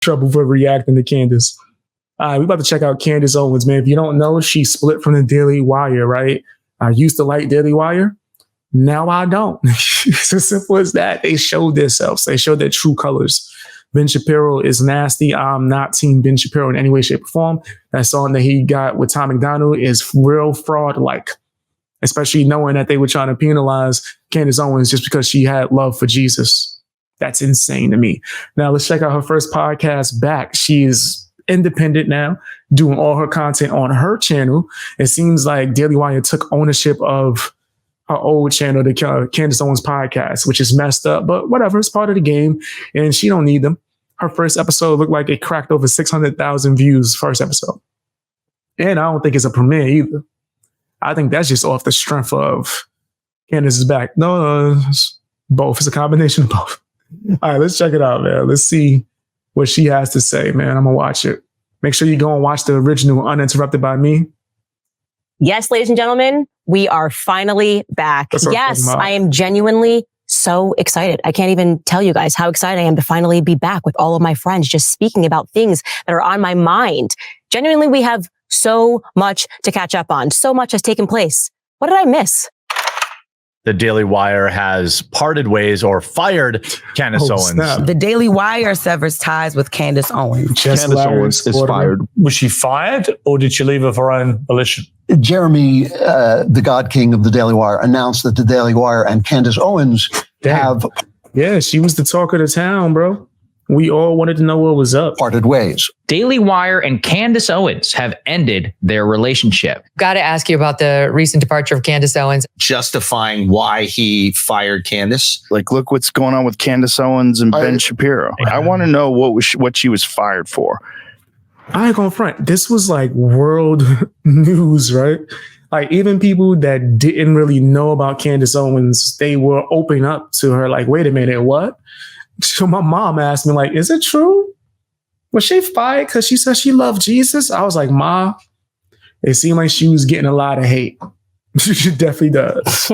trouble for reacting to Candace. We about to check out Candace Owens, man. If you don't know, she split from the Daily Wire, right? I used to like Daily Wire. Now I don't. It's as simple as that. They showed themselves. They showed their true colors. Ben Shapiro is nasty. I'm not team Ben Shapiro in any way, shape, or form. That song that he got with Tom McDonald is real fraud-like, especially knowing that they were trying to penalize Candace Owens just because she had love for Jesus. That's insane to me. Now, let's check out her first podcast back. She is independent now, doing all her content on her channel. It seems like Daily Wire took ownership of her old channel, the Candace Owens podcast, which is messed up, but whatever, it's part of the game, and she don't need them. Her first episode looked like it cracked over 600,000 views first episode. And I don't think it's a premiere either. I think that's just off the strength of Candace is back. No, it's both. It's a combination of both. All right, let's check it out, man. Let's see what she has to say, man. I'm going to watch it. Make sure you go and watch the original Uninterrupted by Me. Yes, ladies and gentlemen, we are finally back. Yes, I am genuinely so excited. I can't even tell you guys how excited I am to finally be back with all of my friends, just speaking about things that are on my mind. Genuinely, we have so much to catch up on. So much has taken place. What did I miss? The Daily Wire has parted ways or fired Candace Owens. Snap. The Daily Wire severs ties with Candace Owens. Candace Owens is fired. Was she fired or did she leave of her own volition? Jeremy, the God King of the Daily Wire, announced that the Daily Wire and Candace Owens have... Yeah, she was the talk of the town, bro. We all wanted to know what was up. Parted ways. Daily Wire and Candace Owens have ended their relationship. Got to ask you about the recent departure of Candace Owens. Justifying why he fired Candace. Like, look what's going on with Candace Owens and Ben Shapiro. I want to know what she was fired for. I ain't gonna front. This was like world news, right? Like even people that didn't really know about Candace Owens, they were opening up to her like, wait a minute, what? So my mom asked me, like, is it true? Was she fired because she said she loved Jesus? I was like, Ma, it seemed like she was getting a lot of hate. She definitely does.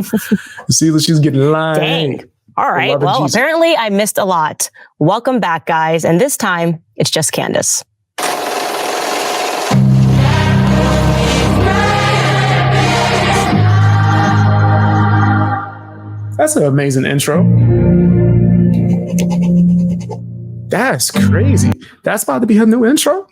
It seems like she was getting a lot of hate. All right. Well, apparently I missed a lot. Welcome back, guys. And this time, it's just Candace. That's an amazing intro. That's crazy. That's about to be her new intro?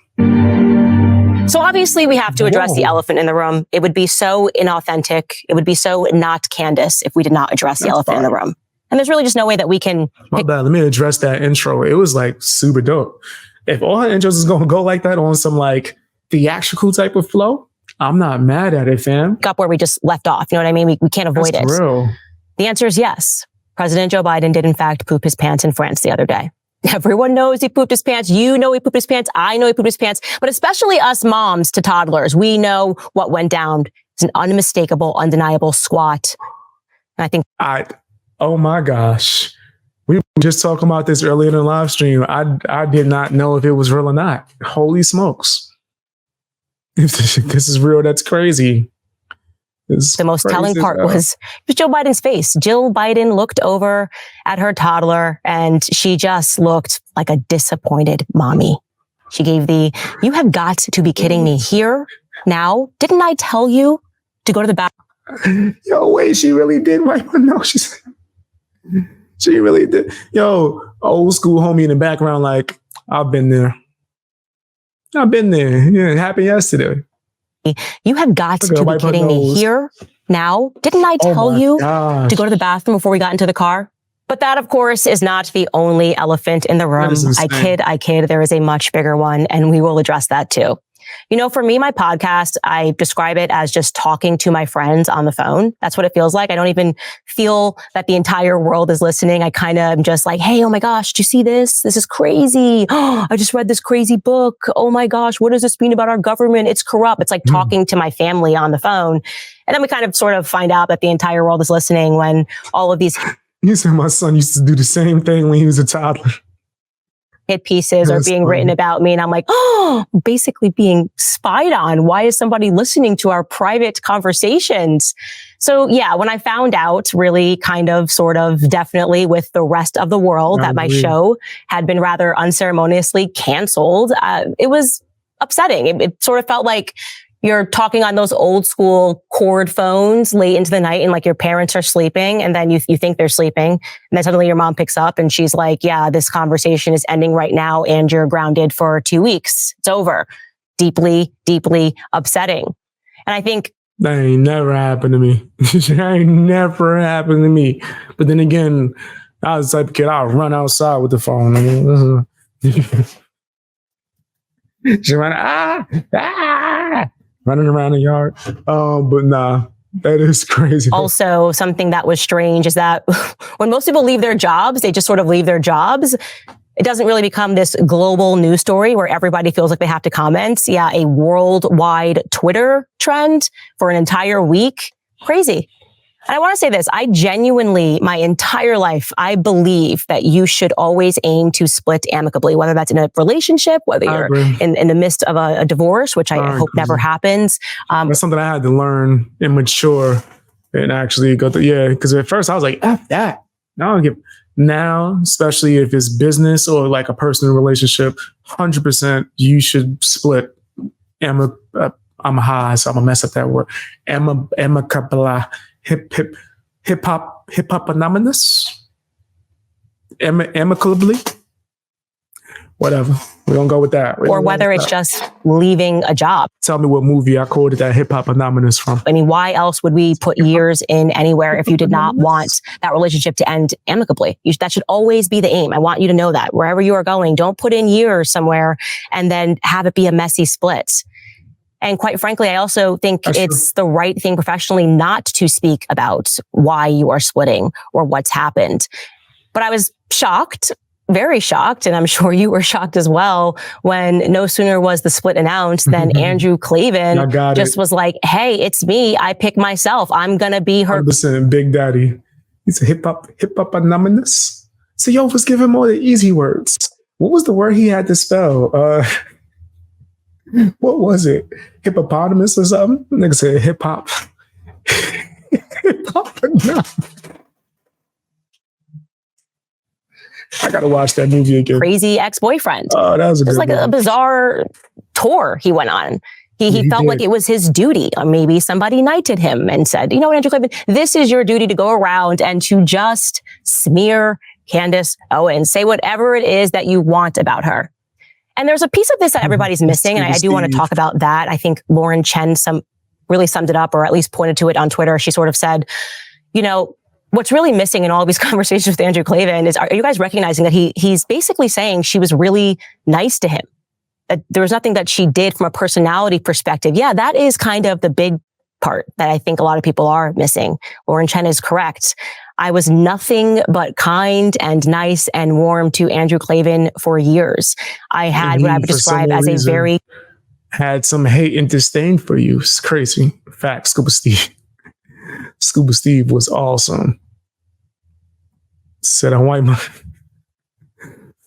So obviously we have to address the elephant in the room. It would be so inauthentic. It would be so not Candace if we did not address the elephant in the room. And there's really just no way that we can... My bad. Let me address that intro. It was like super dope. If all her intros is going to go like that on some like theatrical type of flow, I'm not mad at it, fam. Up where we just left off. You know what I mean? We can't avoid it. Real. The answer is yes. President Joe Biden did in fact poop his pants in France the other day. Everyone knows he pooped his pants. You know he pooped his pants. I know he pooped his pants. But especially us moms to toddlers, we know what went down. It's an unmistakable, undeniable squat. And I think... Oh my gosh. We were just talking about this earlier in the live stream. I did not know if it was real or not. Holy smokes. If this is real, that's crazy. The most telling part was Joe Biden's face. Jill Biden looked over at her toddler and she just looked like a disappointed mommy. She gave you have got to be kidding me here now. Didn't I tell you to go to the bathroom? Yo, wait, she really did wipe her nose. She really did. Yo, old school homie in the background, like, I've been there. Yeah, it happened yesterday. You have got to be kidding me here now. Didn't I tell you to go to the bathroom before we got into the car? But that, of course, is not the only elephant in the room. I kid. There is a much bigger one, and we will address that too. You know, for me, my podcast, I describe it as just talking to my friends on the phone. That's what it feels like. I don't even feel that the entire world is listening. I kind of am just like, hey, oh my gosh, did you see this? This is crazy. Oh, I just read this crazy book. Oh my gosh, what does this mean about our government? It's corrupt. It's like talking to my family on the phone. And then we kind of sort of find out that the entire world is listening when all of these... You said my son used to do the same thing when he was a toddler. hit pieces are being written about me. And I'm like, oh, basically being spied on. Why is somebody listening to our private conversations? So yeah, when I found out really kind of, sort of, definitely with the rest of the world that my show had been rather unceremoniously canceled, it was upsetting. It sort of felt like you're talking on those old school cord phones late into the night and like your parents are sleeping and then you think they're sleeping. And then suddenly your mom picks up and she's like, yeah, this conversation is ending right now and you're grounded for 2 weeks. It's over. Deeply, deeply upsetting. And I think that ain't never happened to me. That ain't never happened to me. But then again, I was the type of kid, I'll run outside with the phone. I mean, she ran, running around the yard. But nah, that is crazy. Also, something that was strange is that when most people leave their jobs, they just sort of leave their jobs. It doesn't really become this global news story where everybody feels like they have to comment. Yeah, a worldwide Twitter trend for an entire week. Crazy. And I want to say this. I genuinely, my entire life, I believe that you should always aim to split amicably, whether that's in a relationship, whether you're in the midst of a divorce, which I hope never happens. That's something I had to learn and mature and actually go through. Yeah, because at first I was like, F that. Now, especially if it's business or like a personal relationship, 100% you should split. I'm high, so I'm gonna mess up that word. Amicably. Hip hop anonymous, amicably, whatever. We're gonna go with that. Or whether it's just leaving a job. Tell me what movie I quoted that hip hop anonymous from. I mean, why else would we put years in anywhere if you did not want that relationship to end amicably? That should always be the aim. I want you to know that wherever you are going, don't put in years somewhere and then have it be a messy split. And quite frankly, I also think it's the right thing professionally not to speak about why you are splitting or what's happened. But I was shocked, very shocked, and I'm sure you were shocked as well, when no sooner was the split announced than Andrew Klavan just was like, hey, it's me. I pick myself. I'm going to be her. 100% Big Daddy. He's a hip hop anonymous. So yo, let's give him all the easy words. What was the word he had to spell? What was it? Hippopotamus or something? Nigga said hip hop. Hip hop anonymous. I gotta watch that movie again. Crazy ex-boyfriend. Oh, that was a good like a bizarre tour he went on. He felt like it was his duty, or maybe somebody knighted him and said, you know what, Andrew Klavan, this is your duty to go around and to just smear Candace Owens. Say whatever it is that you want about her. And there's a piece of this that everybody's missing, and I do want to talk about that. I think Lauren Chen really summed it up, or at least pointed to it on Twitter. She sort of said, you know, what's really missing in all these conversations with Andrew Klavan is, are you guys recognizing that he's basically saying she was really nice to him? That there was nothing that she did from a personality perspective. Yeah, that is kind of the big part that I think a lot of people are missing. Lauren Chen is correct. I was nothing but kind and nice and warm to Andrew Klavan for years. I had what I would describe as a very... had some hate and disdain for you. It's crazy. Fact, Scuba Steve. Scuba Steve was awesome. Said on white man.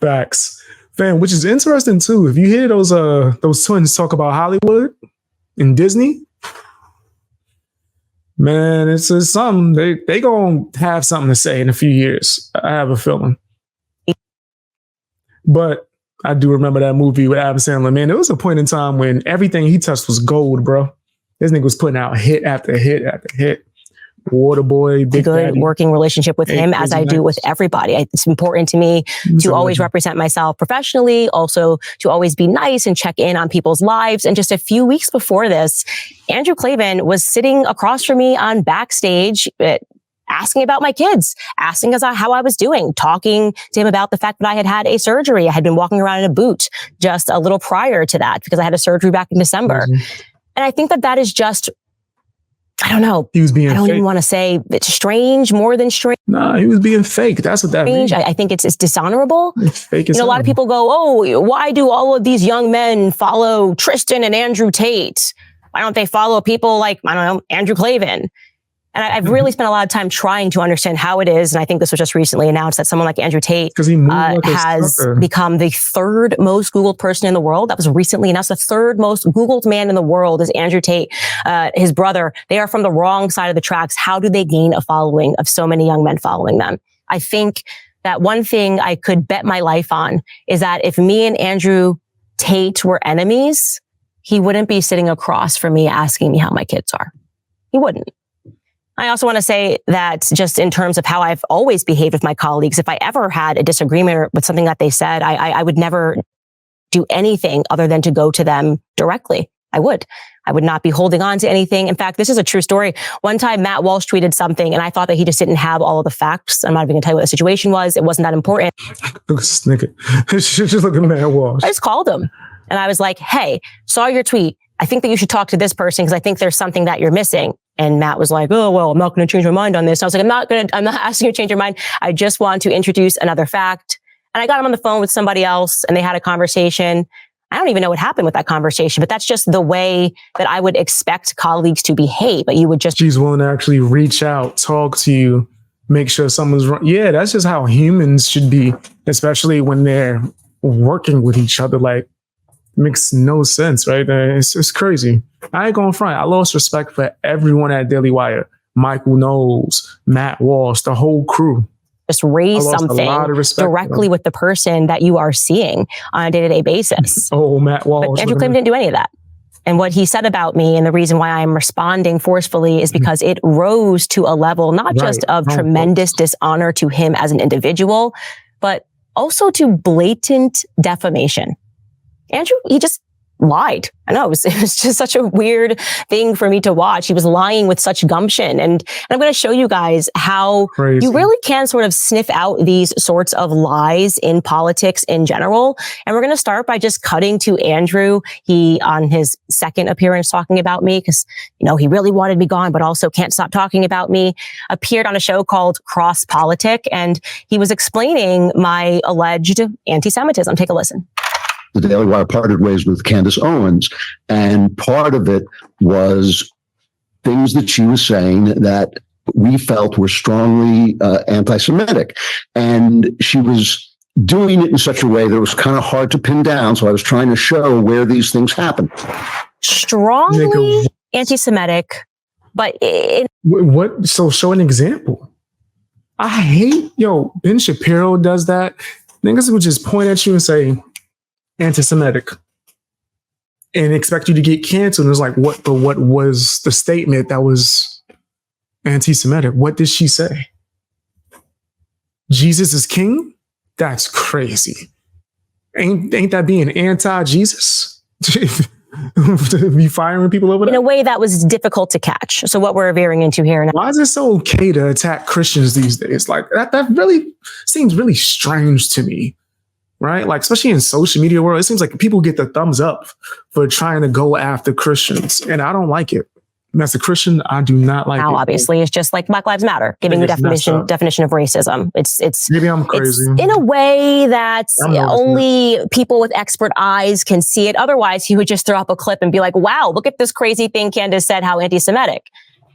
Facts. Fan, which is interesting too. If you hear those twins talk about Hollywood and Disney, man, it's something. They gonna have something to say in a few years. I have a feeling. But I do remember that movie with Adam Sandler. Man, there was a point in time when everything he touched was gold, bro. This nigga was putting out hit after hit after hit. Waterboy, Big good Daddy. Working relationship with him, as I do with everybody. It's important to me to always represent myself professionally, also to always be nice and check in on people's lives. And just a few weeks before this, Andrew Klavan was sitting across from me on backstage, asking about my kids, asking us how I was doing, talking to him about the fact that I had a surgery. I had been walking around in a boot just a little prior to that because I had a surgery back in December. And I think that is just, I don't know. He was being I don't fake. even want to say it's strange, more than strange. Nah, he was being fake. That's what that means. I think it's dishonorable. It's fake as a lot of people go, oh, why do all of these young men follow Tristan and Andrew Tate? Why don't they follow people like, I don't know, Andrew Klavan? And And I've really spent a lot of time trying to understand how it is. And I think this was just recently announced that someone like Andrew Tate has become the third most Googled person in the world. That was recently announced. The third most Googled man in the world is Andrew Tate. His brother, they are from the wrong side of the tracks. How do they gain a following of so many young men following them? I think that one thing I could bet my life on is that if me and Andrew Tate were enemies, he wouldn't be sitting across from me asking me how my kids are. He wouldn't. I also want to say that just in terms of how I've always behaved with my colleagues, if I ever had a disagreement with something that they said, I would never do anything other than to go to them directly. I would not be holding on to anything. In fact, this is a true story. One time, Matt Walsh tweeted something, and I thought that he just didn't have all of the facts. I'm not even going to tell you what the situation was. It wasn't that important. Just look at Matt Walsh. I just called him, and I was like, hey, saw your tweet. I think that you should talk to this person because I think there's something that you're missing. And Matt was like, oh, well, I'm not going to change my mind on this. And I was like, I'm not asking you to change your mind. I just want to introduce another fact. And I got him on the phone with somebody else and they had a conversation. I don't even know what happened with that conversation, but that's just the way that I would expect colleagues to behave. But you would just... She's willing to actually reach out, talk to you, make sure someone's wrong. Yeah, that's just how humans should be, especially when they're working with each other. Like, makes no sense, right? It's crazy. I ain't going front. I lost respect for everyone at Daily Wire. Michael Knowles, Matt Walsh, the whole crew. Just raise something directly with the person that you are seeing on a day-to-day basis. Oh, Matt Walsh. But Andrew Klavan didn't do any of that. And what he said about me and the reason why I'm responding forcefully is because it rose to a level not just of tremendous dishonor to him as an individual, but also to blatant defamation. Andrew, he just lied. I know it was just such a weird thing for me to watch. He was lying with such gumption. And I'm going to show you guys how you really can sort of sniff out these sorts of lies in politics in general. And we're going to start by just cutting to Andrew. He, on his second appearance talking about me, because, you know, he really wanted me gone, but also can't stop talking about me, appeared on a show called Cross Politic. And he was explaining my alleged anti-Semitism. Take a listen. The Daily Wire parted ways with Candace Owens. And part of it was things that she was saying that we felt were strongly anti-Semitic. And she was doing it in such a way that it was kind of hard to pin down. So I was trying to show where these things happen. Strongly anti-Semitic, but... What? So show an example. I hate, Ben Shapiro does that. Niggas would just point at you and say, anti-Semitic, and expect you to get canceled. It was like, what was the statement that was anti-Semitic? What did she say? Jesus is king? That's crazy. Ain't that being anti-Jesus? To be firing people over that? In a way that was difficult to catch. So what we're veering into here now. Why is it so okay to attack Christians these days? Like that really seems really strange to me. Right? Like, especially in social media world, it seems like people get the thumbs up for trying to go after Christians. And I don't like it. And as a Christian, I do not like it. Obviously, it's just like Black Lives Matter, giving the definition of racism. It's maybe I'm crazy. It's in a way that only people with expert eyes can see it. Otherwise, he would just throw up a clip and be like, wow, look at this crazy thing Candace said, how anti-Semitic.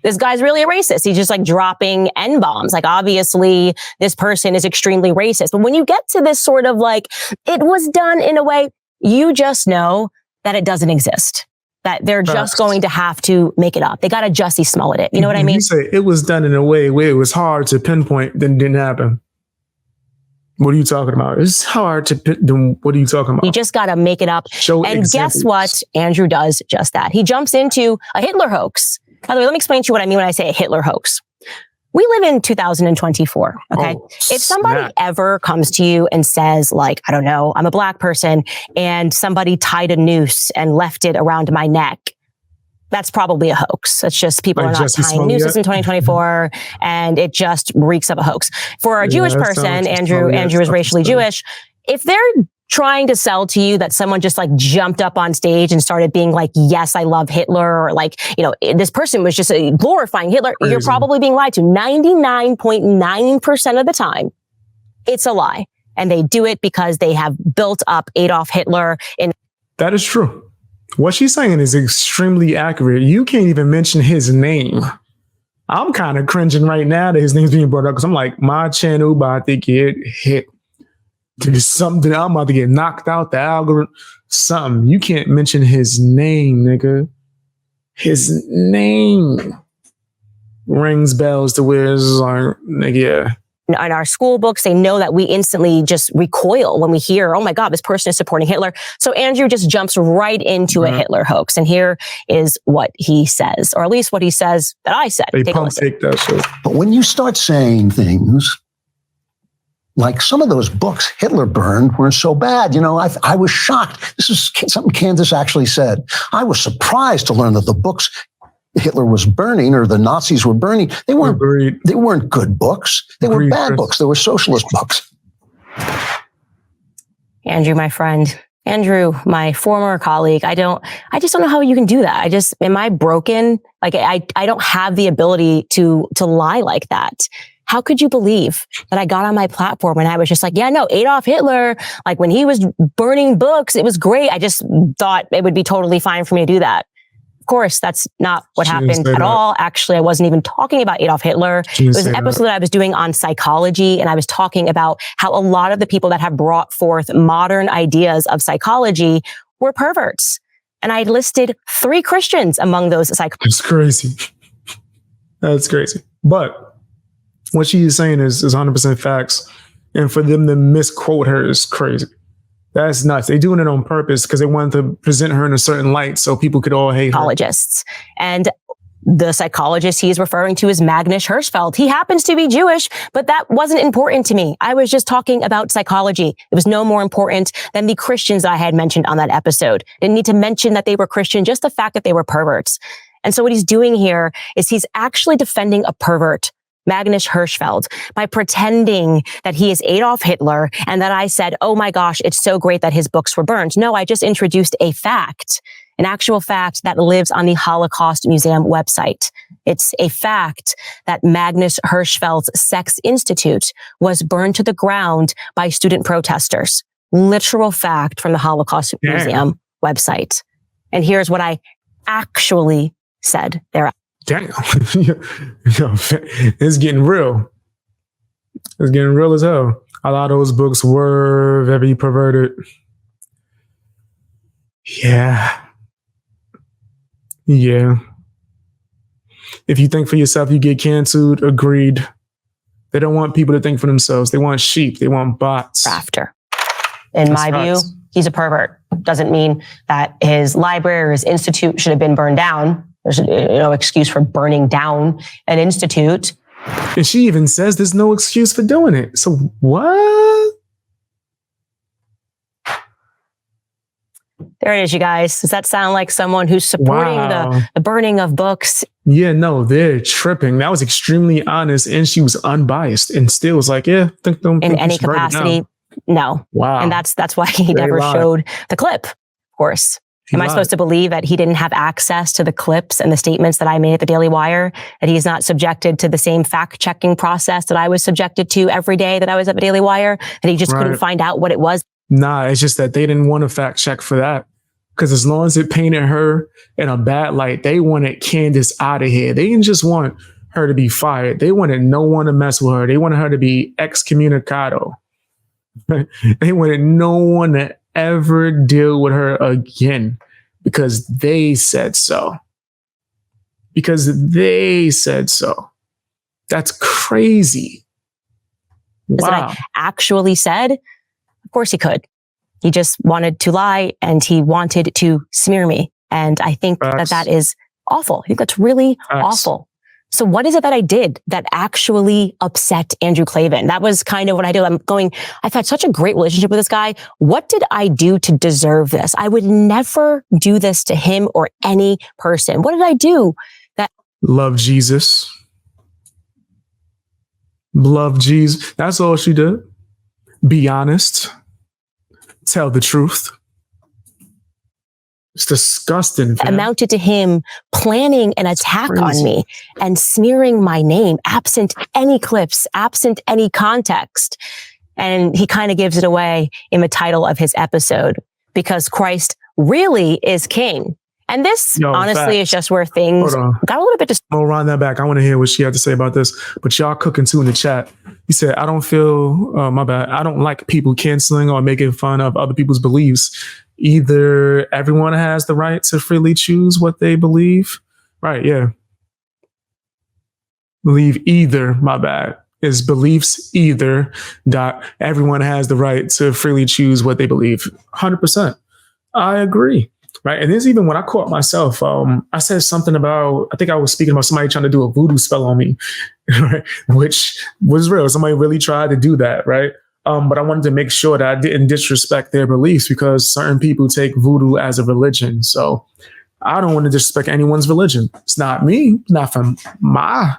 This guy's really a racist. He's just like dropping N-bombs. Like, obviously, this person is extremely racist. But when you get to this sort of like, it was done in a way, you just know that it doesn't exist. That they're just going to have to make it up. They got to Jussie Smollett it. You know what I mean? You say it was done in a way where it was hard to pinpoint, then didn't happen. What are you talking about? It's hard to what are you talking about? You just got to make it up. And guess what? Andrew does just that. He jumps into a Hitler hoax. By the way, let me explain to you what I mean when I say a Hitler hoax. We live in 2024, okay? If somebody ever comes to you and says, like, I don't know, I'm a Black person and somebody tied a noose and left it around my neck, that's probably a hoax. It's just people are not tying nooses in 2024 and it just reeks of a hoax. For a Jewish person, Andrew is racially Jewish, if they're trying to sell to you that someone just like jumped up on stage and started being like, yes, I love Hitler, or like, this person was just glorifying Hitler, you're probably being lied to. 99.9% of the time, it's a lie. And they do it because they have built up Adolf Hitler. That is true. What she's saying is extremely accurate. You can't even mention his name. I'm kind of cringing right now that his name's being brought up because I'm like, my channel about to get hit. There's something I'm about to get knocked out the algorithm. Something. You can't mention his name, nigga. His name rings bells to where it's like, nigga, yeah. In our school books, they know that we instantly just recoil when we hear, oh my God, this person is supporting Hitler. So Andrew just jumps right into a Hitler hoax. And here is what he says, or at least what he says that I said. They pump fake that shit. But when you start saying things like some of those books Hitler burned were so bad, I was shocked. This is something Candace actually said. I was surprised to learn that the books Hitler was burning or the Nazis were burning, they weren't good books. They were bad books. They were socialist books. Andrew, my friend, Andrew, my former colleague, I just don't know how you can do that. Am I broken? Like, I don't have the ability to lie like that. How could you believe that I got on my platform and I was just like, yeah, no, Adolf Hitler, like when he was burning books, it was great. I just thought it would be totally fine for me to do that. Of course, that's not what happened at all. Actually, I wasn't even talking about Adolf Hitler. It was an episode that I was doing on psychology, and I was talking about how a lot of the people that have brought forth modern ideas of psychology were perverts. And I listed 3 Christians among those psychologists. It's crazy. That's crazy. But what she is saying is 100% facts. And for them to misquote her is crazy. That's nuts. They're doing it on purpose because they wanted to present her in a certain light so people could all hate her. Psychologists. And the psychologist he's referring to is Magnus Hirschfeld. He happens to be Jewish, but that wasn't important to me. I was just talking about psychology. It was no more important than the Christians I had mentioned on that episode. Didn't need to mention that they were Christian, just the fact that they were perverts. And so what he's doing here is he's actually defending a pervert, Magnus Hirschfeld, by pretending that he is Adolf Hitler and that I said, oh my gosh, it's so great that his books were burned. No, I just introduced a fact, an actual fact that lives on the Holocaust Museum website. It's a fact that Magnus Hirschfeld's Sex Institute was burned to the ground by student protesters. Literal fact from the Holocaust Museum website. And here's what I actually said there. Damn. It's getting real. It's getting real as hell. A lot of those books were very perverted. Yeah. If you think for yourself, you get canceled. Agreed. They don't want people to think for themselves. They want sheep. They want bots. After. In my view, he's a pervert. Doesn't mean that his library or his institute should have been burned down. There's no excuse for burning down an institute. And she even says there's no excuse for doing it. So what? There it is, you guys. Does that sound like someone who's supporting the burning of books? Yeah, no, they're tripping. That was extremely honest, and she was unbiased, and still was like, yeah, don't in any capacity. No. Wow. And that's why he never showed the clip, of course. Am I supposed to believe that he didn't have access to the clips and the statements that I made at the Daily Wire? That he's not subjected to the same fact-checking process that I was subjected to every day that I was at the Daily Wire? That he just couldn't find out what it was? Nah, it's just that they didn't want to fact-check for that. Because as long as it painted her in a bad light, they wanted Candace out of here. They didn't just want her to be fired. They wanted no one to mess with her. They wanted her to be excommunicado. They wanted no one to ever deal with her again because they said so. That's crazy. Wow. That I actually said? Of course he could. He just wanted to lie and he wanted to smear me. And I think that is awful. I think that's really awful. So what is it that I did that actually upset Andrew Klavan? That was kind of what I did. I've had such a great relationship with this guy. What did I do to deserve this? I would never do this to him or any person. What did I do that? Love Jesus. Love Jesus. That's all she did. Be honest. Tell the truth. It's disgusting. Fam. Amounted to him planning an attack on me and smearing my name, absent any clips, absent any context. And he kind of gives it away in the title of his episode, because Christ really is king. And this, honestly, is just where things got a little bit... We'll run that back. I want to hear what she had to say about this. But y'all cooking too in the chat. He said, I don't feel, my bad. I don't like people canceling or making fun of other people's beliefs. Either everyone has the right to freely choose what they believe. Right, yeah. Believe either, my bad. Is beliefs either. Everyone has the right to freely choose what they believe. 100%. I agree. Right. And this, even when I caught myself, I said something about, I think I was speaking about somebody trying to do a voodoo spell on me, right? Which was real. Somebody really tried to do that. Right. But I wanted to make sure that I didn't disrespect their beliefs, because certain people take voodoo as a religion. So I don't want to disrespect anyone's religion. It's not me, not from my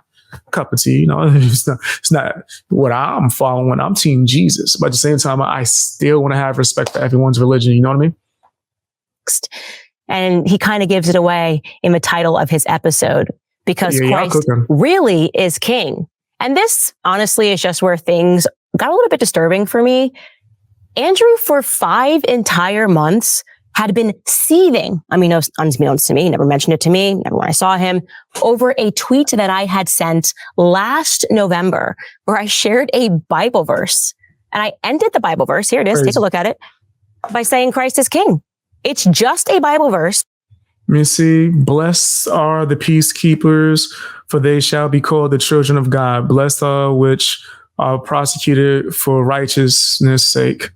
cup of tea. It's not what I'm following. I'm Team Jesus. But at the same time, I still want to have respect for everyone's religion. You know what I mean? And he kind of gives it away in the title of his episode, because Christ really is king. And this, honestly, is just where things got a little bit disturbing for me. Andrew, for 5 entire months, had been seething. I mean, unbeknownst to me, never mentioned it to me, never when I saw him, over a tweet that I had sent last November, where I shared a Bible verse. And I ended the Bible verse, here it is, take a look at it, by saying Christ is king. It's just a Bible verse. Let me see. Blessed are the peacekeepers, for they shall be called the children of God. Blessed are which are prosecuted for righteousness' sake,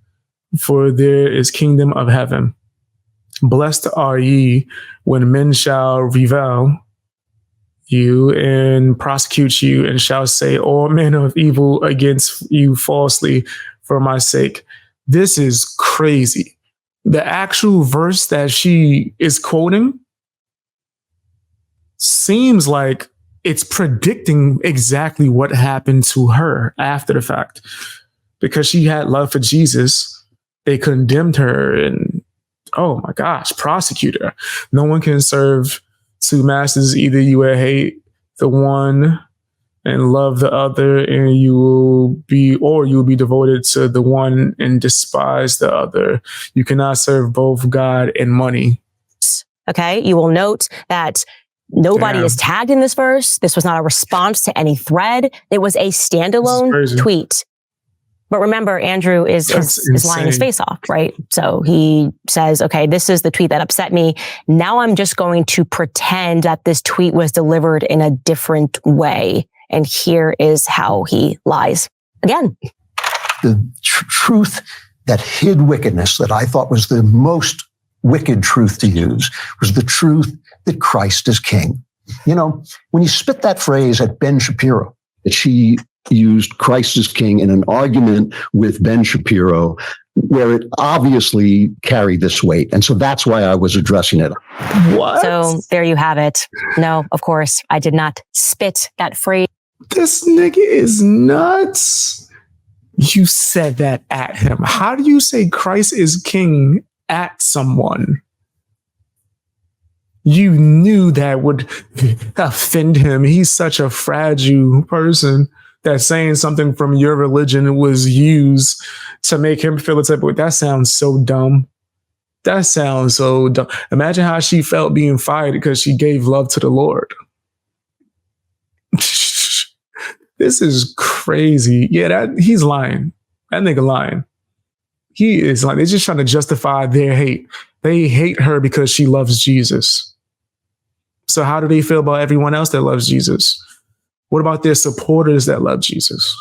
for there is kingdom of heaven. Blessed are ye when men shall revile you and prosecute you, and shall say all manner of evil against you falsely for my sake. This is crazy. The actual verse that she is quoting seems like it's predicting exactly what happened to her after the fact. Because she had love for Jesus, they condemned her and, oh my gosh, prosecuted her. No one can serve two masters. Either you will hate the one and love the other, and you'll be devoted to the one and despise the other. You cannot serve both God and money. Okay. You will note that nobody is tagged in this verse. This was not a response to any thread. It was a standalone tweet. But remember, Andrew is lying his face off, right? So he says, okay, this is the tweet that upset me. Now I'm just going to pretend that this tweet was delivered in a different way. And here is how he lies again. The truth that hid wickedness, that I thought was the most wicked truth to use, was the truth that Christ is king. You know, when you spit that phrase at Ben Shapiro, that she used Christ is king in an argument with Ben Shapiro, where it obviously carried this weight. And so that's why I was addressing it. What? So there you have it. No, of course, I did not spit that phrase. This nigga is nuts. You said that at him. How do you say Christ is king at someone? You knew that would offend him. He's such a fragile person that saying something from your religion was used to make him feel a type of way. That sounds so dumb. That sounds so dumb. Imagine how she felt being fired because she gave love to the Lord. This is crazy. Yeah, he's lying. That nigga lying. He is like, they're just trying to justify their hate. They hate her because she loves Jesus. So how do they feel about everyone else that loves Jesus? What about their supporters that love Jesus?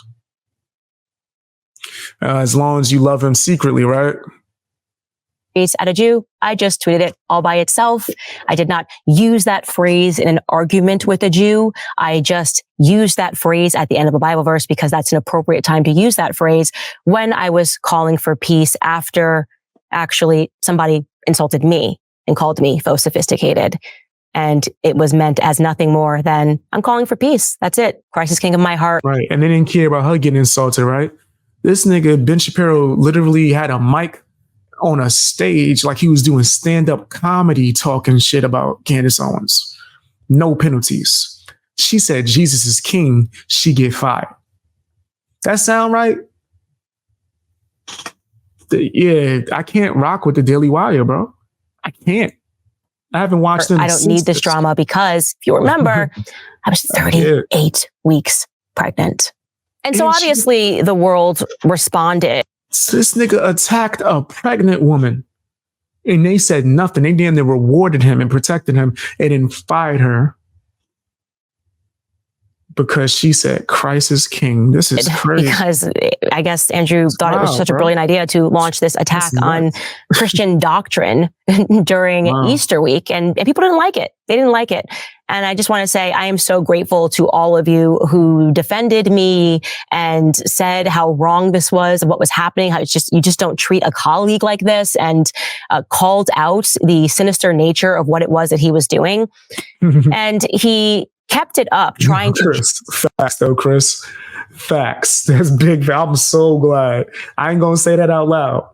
As long as you love him secretly, right? At a Jew, I just tweeted it all by itself. I did not use that phrase in an argument with a Jew. I just used that phrase at the end of a Bible verse because that's an appropriate time to use that phrase when I was calling for peace after actually somebody insulted me and called me faux sophisticated. And it was meant as nothing more than I'm calling for peace. That's it. Christ is king of my heart. Right. And they didn't care about her getting insulted, right? This nigga, Ben Shapiro, literally had a mic on a stage like he was doing stand-up comedy talking shit about Candace Owens. No penalties. She said Jesus is king. She get fired. That sound right? Yeah, I can't rock with the Daily Wire, bro. I can't. I haven't watched them. I don't need this drama because if you remember, I was 38 weeks pregnant. And so obviously the world responded. This nigga attacked a pregnant woman and they said nothing. They damn near rewarded him and protected him and then fired her because she said Christ is king. This is crazy. Because I guess Andrew thought it was such a brilliant idea to launch this attack on Christian doctrine during Easter week. And people didn't like it. They didn't like it. And I just want to say I am so grateful to all of you who defended me and said how wrong this was and what was happening, how it's just, you just don't treat a colleague like this, and called out the sinister nature of what it was that he was doing. And he kept it up trying to. Facts though, Chris. Facts. That's big. I'm so glad. I ain't gonna say that out loud,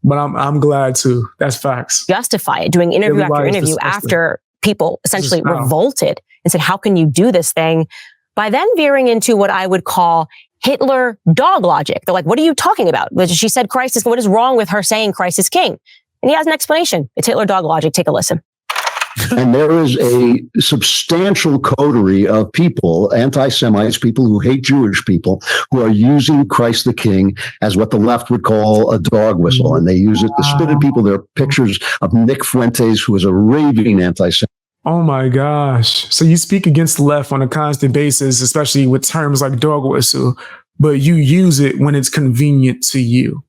but I'm glad too. That's facts. Justify it, doing interview after interview after people essentially revolted and said, how can you do this thing? By then veering into what I would call Hitler dog logic. They're like, what are you talking about? She said Christ is, what is wrong with her saying Christ is king? And he has an explanation. It's Hitler dog logic. Take a listen. And there is a substantial coterie of people, anti-Semites, people who hate Jewish people, who are using Christ the King as what the left would call a dog whistle. And they use it to spit at people. There are pictures of Nick Fuentes, who is a raving anti-Semite. Oh my gosh. So you speak against the left on a constant basis, especially with terms like dog whistle, but you use it when it's convenient to you.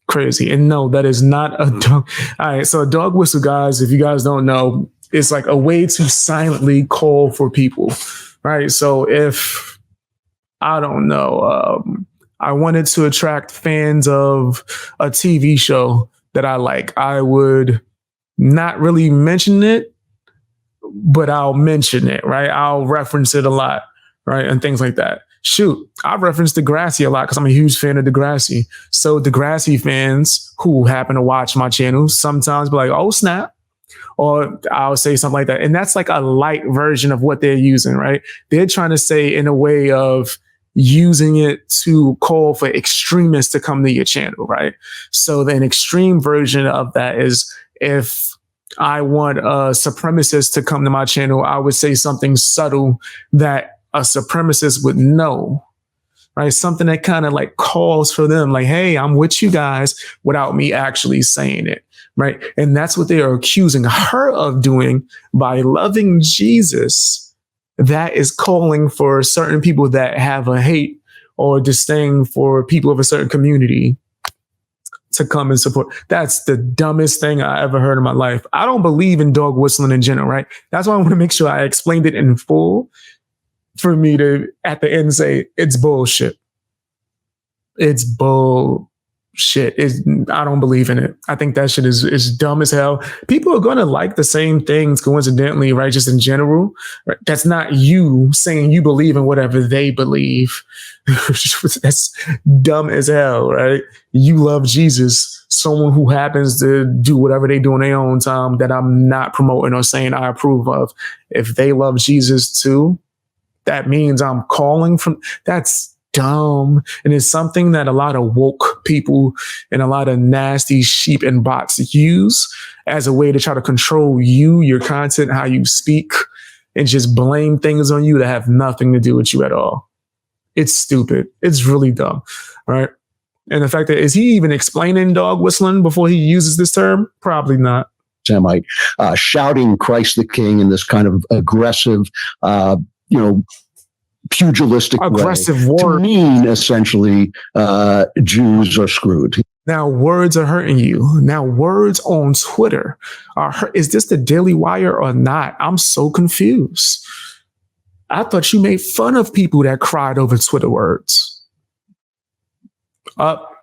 Crazy. And no, that is not a dog. All right. So a dog whistle, guys, if you guys don't know, it's like a way to silently call for people. Right. So if I don't know, I wanted to attract fans of a TV show that I like, I would not really mention it, but I'll mention it. Right. I'll reference it a lot. Right. And things like that. Shoot, I reference Degrassi a lot because I'm a huge fan of Degrassi. So Degrassi fans who happen to watch my channel sometimes be like, oh, snap. Or I'll say something like that. And that's like a light version of what they're using, right? They're trying to say in a way of using it to call for extremists to come to your channel, right? So the extreme version of that is if I want a supremacist to come to my channel, I would say something subtle that a supremacist would know, right? Something that kind of like calls for them, like, hey, I'm with you guys, without me actually saying it, right? And that's what they are accusing her of doing by loving Jesus. That is calling for certain people that have a hate or disdain for people of a certain community to come and support. That's the dumbest thing I ever heard in my life. I don't believe in dog whistling in general, right? That's why I want to make sure I explained it in full, for me to at the end say it's bullshit. It's bullshit. I don't believe in it. I think that shit is dumb as hell. People are going to like the same things coincidentally, right? Just in general. Right? That's not you saying you believe in whatever they believe. That's dumb as hell, right? You love Jesus. Someone who happens to do whatever they do in their own time that I'm not promoting or saying I approve of. If they love Jesus too, that means I'm calling from. That's dumb. And it's something that a lot of woke people and a lot of nasty sheep and bots use as a way to try to control you, your content, how you speak, and just blame things on you that have nothing to do with you at all. It's stupid. It's really dumb. Right. And the fact that, is he even explaining dog whistling before he uses this term? Probably not. Semite, shouting Christ the King in this kind of aggressive, pugilistic aggressive way word to mean essentially Jews are screwed. Now words are hurting you. Now words on Twitter are hurt. Is this the Daily Wire or not? I'm so confused. I thought you made fun of people that cried over Twitter words.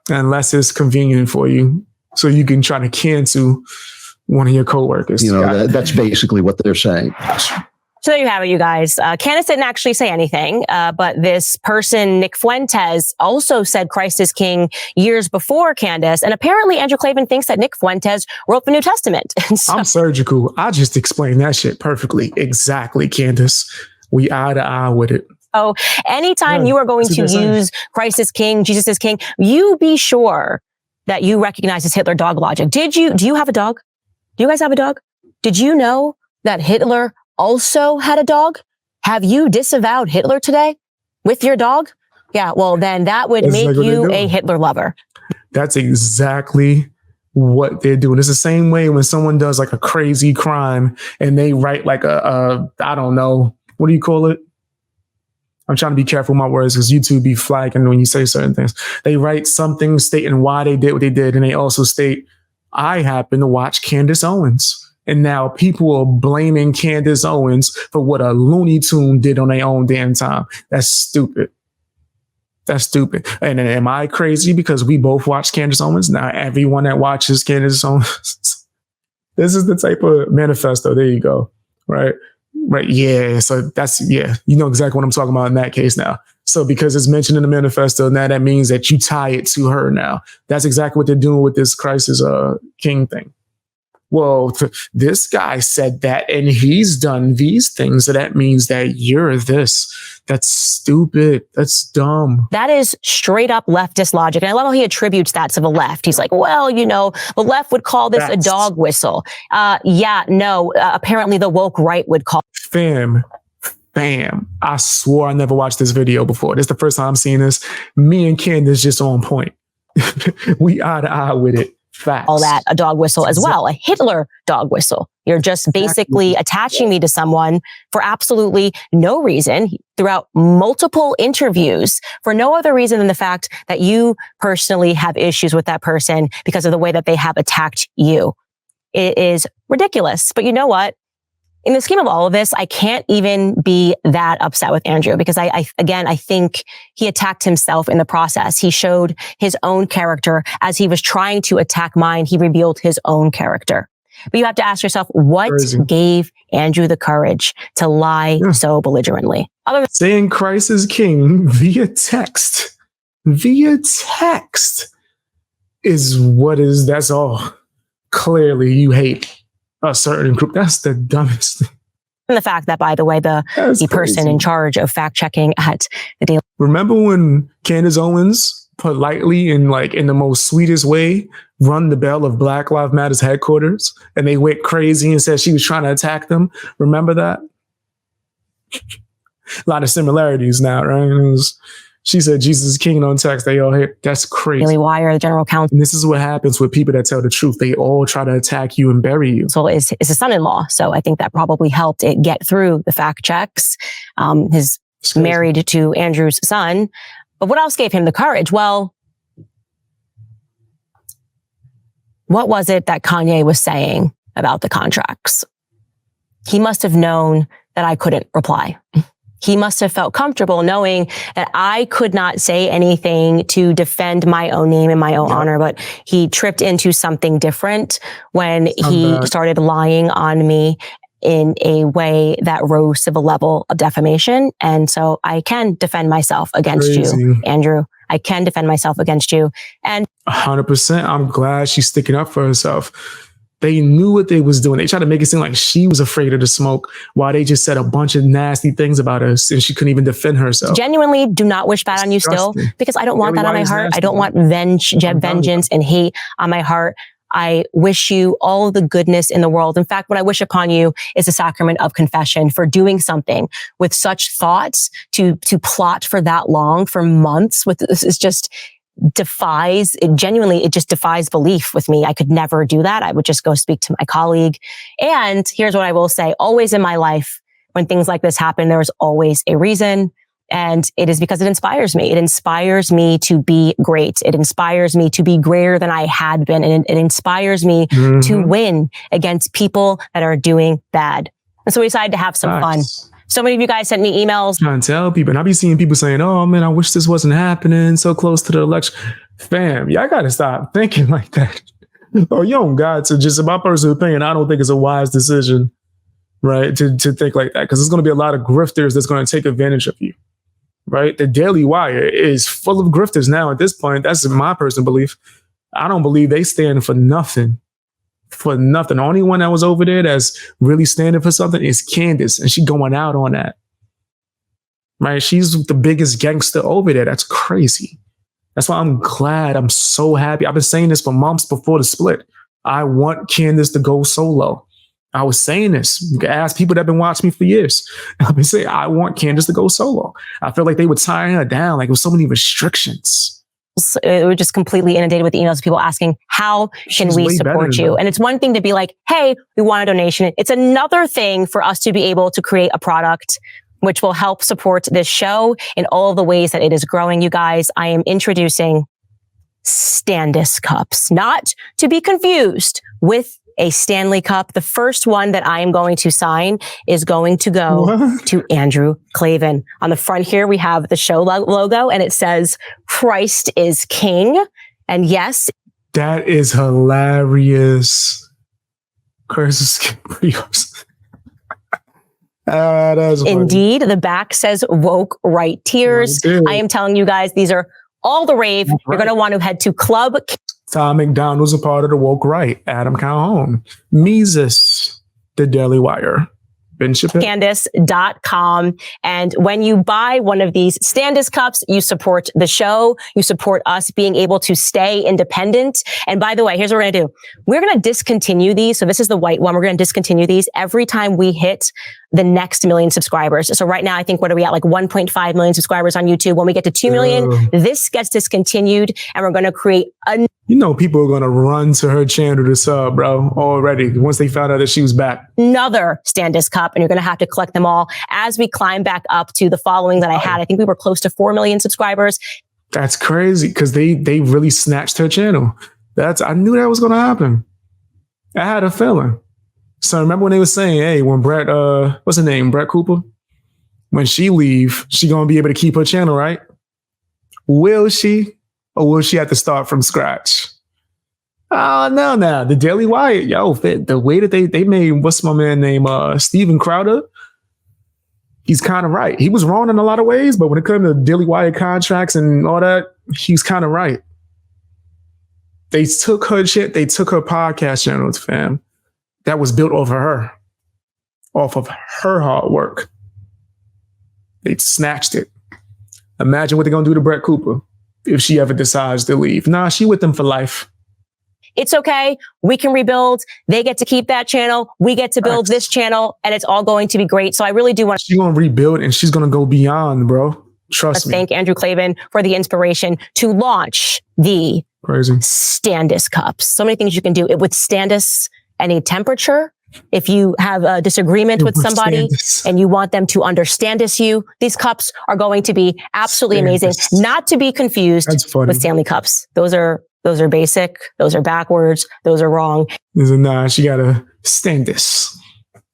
Unless it's convenient for you, so you can try to cancel one of your coworkers. That's basically what they're saying. So there you have it, you guys. Candace didn't actually say anything, but this person, Nick Fuentes, also said Christ is king years before Candace. And apparently Andrew Klavan thinks that Nick Fuentes wrote the New Testament. So, I'm surgical. I just explained that shit perfectly. Exactly, Candace. We eye to eye with it. Oh, anytime you are going to use Christ is king, Jesus is king, you be sure that you recognize this Hitler dog logic. Do you have a dog? Do you guys have a dog? Did you know that Hitler also had a dog? Have you disavowed Hitler today with your dog? Yeah, well, then that would make you a Hitler lover. That's exactly what they're doing. It's the same way when someone does like a crazy crime and they write like I don't know, what do you call it? I'm trying to be careful with my words because YouTube be flagging when you say certain things. They write something stating why they did what they did. And they also state, I happen to watch Candace Owens. And now people are blaming Candace Owens for what a Looney Tune did on their own damn time. That's stupid. That's stupid. And am I crazy because we both watch Candace Owens? Now everyone that watches Candace Owens, this is the type of manifesto. There you go. Right. Yeah. So that's, yeah. You know exactly what I'm talking about in that case now. So because it's mentioned in the manifesto, now that means that you tie it to her now. That's exactly what they're doing with this crisis king thing. Well, this guy said that and he's done these things. So that means that you're this. That's stupid. That's dumb. That is straight up leftist logic. And I love how he attributes that to the left. He's like, well, you know, the left would call this a dog whistle. Apparently the woke right would call. Fam. I swore I never watched this video before. This is the first time I'm seeing this. Me and Candace just on point. We eye to eye with it. Facts. All that a dog whistle as well, a Hitler dog whistle. You're just basically attaching me to someone for absolutely no reason throughout multiple interviews for no other reason than the fact that you personally have issues with that person because of the way that they have attacked you. It is ridiculous. But you know what? In the scheme of all of this, I can't even be that upset with Andrew because I think he attacked himself in the process. He showed his own character as he was trying to attack mine. He revealed his own character. But you have to ask yourself, what gave Andrew the courage to lie so belligerently? Saying Christ is king via text that's all. Clearly you hate a certain group. That's the dumbest thing. And the fact that, by the way, the person in charge of fact checking at the Daily. Remember when Candace Owens politely and like in the most sweetest way run the bell of Black Lives Matter's headquarters and they went crazy and said she was trying to attack them? Remember that? A lot of similarities now, right? She said Jesus is king on text. They all hate. That's crazy. Daily Wire, the general counsel. And this is what happens with people that tell the truth. They all try to attack you and bury you. So is his son-in-law. So I think that probably helped it get through the fact checks. His married to Andrew's son. But what else gave him the courage? Well, what was it that Kanye was saying about the contracts? He must have known that I couldn't reply. He must have felt comfortable knowing that I could not say anything to defend my own name and my own honor, but he tripped into something different when he started lying on me in a way that rose to the level of defamation. And so I can defend myself against you, Andrew. I can defend myself against you. And 100%, I'm glad she's sticking up for herself. They knew what they was doing. They tried to make it seem like she was afraid of the smoke while they just said a bunch of nasty things about us and she couldn't even defend herself. Genuinely do not wish bad on you still because I don't want that on my heart. I don't want vengeance and hate on my heart. I wish you all the goodness in the world. In fact, what I wish upon you is a sacrament of confession for doing something with such thoughts to plot for that long, for months. With this is just it just defies belief with me. I could never do that. I would just go speak to my colleague. And here's what I will say. Always in my life, when things like this happen, there is always a reason. And it is because it inspires me. It inspires me to be great. It inspires me to be greater than I had been. And it inspires me to win against people that are doing bad. And so we decided to have some fun. So many of you guys sent me emails. Trying to tell people, and I be seeing people saying, oh man, I wish this wasn't happening so close to the election. Fam, y'all got to stop thinking like that. Oh, you don't got to. Just in my personal opinion, I don't think it's a wise decision, right? To think like that, because there's going to be a lot of grifters that's going to take advantage of you, right? The Daily Wire is full of grifters now at this point. That's my personal belief. I don't believe they stand for nothing. The only one that was over there that's really standing for something is Candace, and she going out on that. Right? She's the biggest gangster over there. That's crazy. That's why I'm glad. I'm so happy. I've been saying this for months before the split. I want Candace to go solo. I was saying this. You can ask people that have been watching me for years. I've been saying, I want Candace to go solo. I feel like they would tie her down. Like, with so many restrictions. We're just completely inundated with emails of people asking, how can we support you? And it's one thing to be like, hey, we want a donation. It's another thing for us to be able to create a product which will help support this show in all of the ways that it is growing. You guys, I am introducing Standis cups, not to be confused with a Stanley Cup. The first one that I am going to sign is going to go to Andrew Klavan. On the front here, we have the show logo, and it says, Christ is King. And yes. That is hilarious. Christ is King. That's indeed. The back says woke right tears. I am telling you guys, these are all the rave. You're going to want to head to Club. Tom McDonald's a part of the woke right. Adam Calhoun. Mises, the Daily Wire. Ben Shapiro. Candace.com. And when you buy one of these Standis cups, you support the show. You support us being able to stay independent. And by the way, here's what we're going to do. We're going to discontinue these. So this is the white one. We're going to discontinue these every time we hit the next 1 million subscribers. So right now, I think, what are we at? Like 1.5 million subscribers on YouTube. When we get to 2 million, this gets discontinued, and we're going to create a... You know, people are going to run to her channel to sub, bro, already, once they found out that she was back. Another Standis cup, and you're going to have to collect them all as we climb back up to the following that I had. I think we were close to 4 million subscribers. That's crazy, because they really snatched her channel. I knew that was going to happen. I had a feeling. So remember when they were saying, hey, when Brett, what's her name? Brett Cooper? When she leave, she going to be able to keep her channel, right? Will she? Or will she have to start from scratch? Oh, no. The Daily Wire, the way that they made, what's my man name? Steven Crowder. He's kind of right. He was wrong in a lot of ways, but when it comes to Daily Wire contracts and all that, he's kind of right. They took her shit. They took her podcast channels, fam. That was built off of her hard work. They snatched it. Imagine what they're going to do to Brett Cooper if she ever decides to leave. Nah, she with them for life. It's okay. We can rebuild. They get to keep that channel. We get to build this channel, and it's all going to be great. So I really do want to... She's going to rebuild, and she's going to go beyond, bro. Trust me. Thank Andrew Klavan for the inspiration to launch the Standis cups. So many things you can do. It withstand us any temperature. If you have a disagreement with somebody and you want them to understand you, these cups are going to be absolutely amazing. Not to be confused with Stanley cups. Those are basic. Those are backwards. Those are wrong. Nah, she got to stand this.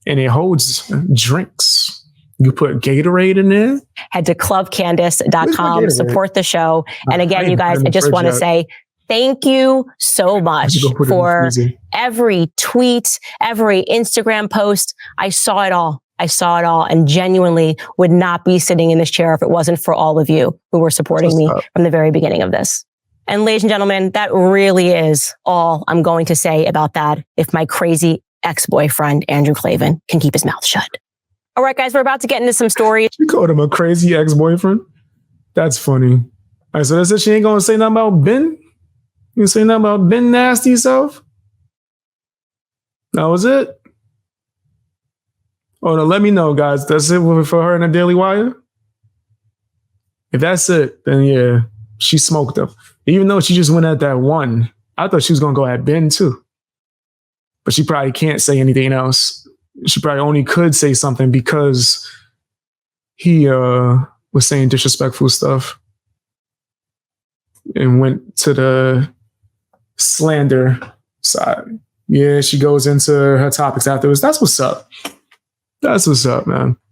And it holds drinks. You put Gatorade in there. Head to clubcandace.com, support the show. And again, you guys, I just want to say, thank you so much for every tweet, every Instagram post. I saw it all. And genuinely would not be sitting in this chair if it wasn't for all of you who were supporting me from the very beginning of this. And ladies and gentlemen, that really is all I'm going to say about that. If my crazy ex-boyfriend, Andrew Klavan, can keep his mouth shut. All right, guys, we're about to get into some stories. You called him a crazy ex-boyfriend? That's funny. All right, so that's it. She ain't going to say nothing about Ben? You say nothing about Ben nasty self? That was it? Oh, no, let me know, guys. That's it for her in the Daily Wire? If that's it, then yeah, she smoked up. Even though she just went at that one, I thought she was going to go at Ben too. But she probably can't say anything else. She probably only could say something because he was saying disrespectful stuff and went to the slander side. Yeah, she goes into her topics afterwards. That's what's up. That's what's up, man.